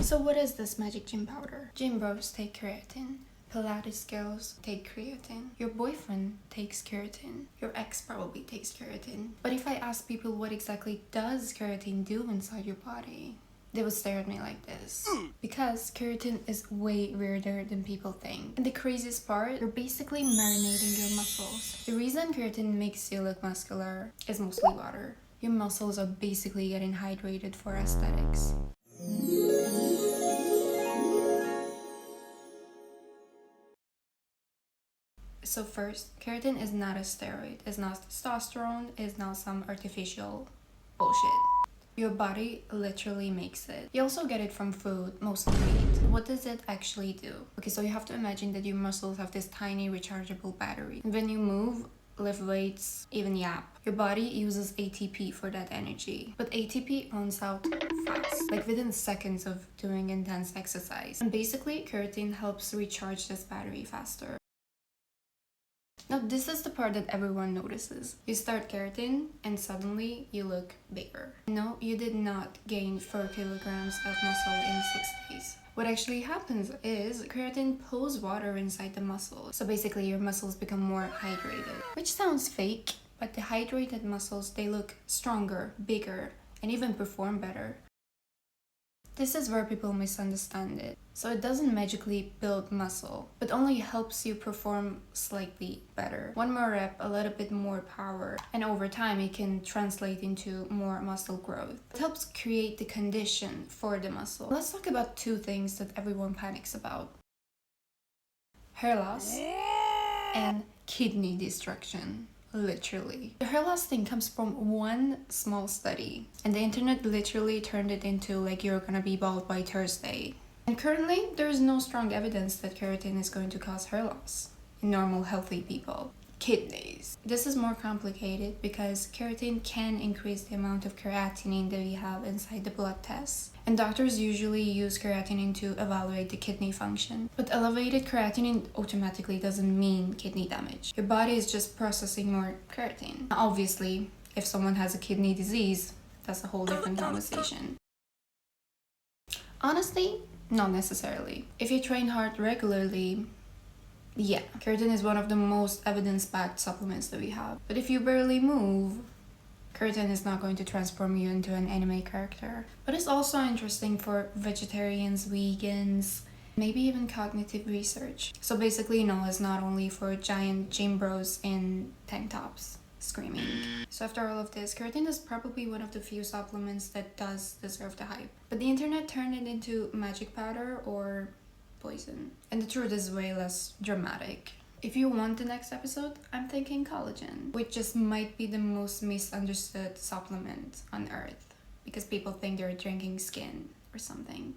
So what is this magic gym powder? Gym bros take creatine. Pilates girls take creatine. Your boyfriend takes creatine. Your ex probably takes creatine. But if I ask people what exactly does creatine do inside your body, they would stare at me like this. Because creatine is way weirder than people think. And the craziest part, you're basically marinating your muscles. The reason creatine makes you look muscular is mostly water. Your muscles are basically getting hydrated for aesthetics. So first, keratin is not a steroid, it's not testosterone, it's not some artificial bullshit. Your body literally makes it. You also get it from food, mostly meat. What does it actually do? Okay, so you have to imagine that your muscles have this tiny rechargeable battery. And when you move, lift weights, even yap, your body uses ATP for that energy. But ATP runs out fast, like within seconds of doing intense exercise. And basically, keratin helps recharge this battery faster. Now this is the part that everyone notices. You start keratin and suddenly you look bigger. No, you did not gain 4 kilograms of muscle in 6 days. What actually happens is keratin pulls water inside the muscle. So basically your muscles become more hydrated. Which sounds fake, but the hydrated muscles, they look stronger, bigger, and even perform better. This is where people misunderstand it. So it doesn't magically build muscle, but only helps you perform slightly better. One more rep, a little bit more power, and over time it can translate into more muscle growth. It helps create the condition for the muscle. Let's talk about 2 things that everyone panics about. Hair loss and kidney destruction. Literally. The hair loss thing comes from one small study, and the internet literally turned it into like you're gonna be bald by Thursday. And currently, there is no strong evidence that keratin is going to cause hair loss in normal, healthy people. Kidneys. This is more complicated because keratin can increase the amount of creatinine that we have inside the blood tests. And doctors usually use creatinine to evaluate the kidney function. But elevated creatinine automatically doesn't mean kidney damage. Your body is just processing more creatine. Obviously, if someone has a kidney disease, that's a whole different conversation. Honestly, not necessarily. If you train hard regularly, yeah, keratin is one of the most evidence-backed supplements that we have. But if you barely move, keratin is not going to transform you into an anime character. But it's also interesting for vegetarians, vegans, maybe even cognitive research. So basically, it's not only for giant gym bros in tank tops screaming. So after all of this, keratin is probably one of the few supplements that does deserve the hype. But the internet turned it into magic powder or poison. And the truth is way less dramatic. If you want the next episode, I'm thinking collagen, which just might be the most misunderstood supplement on earth because people think they're drinking skin or something.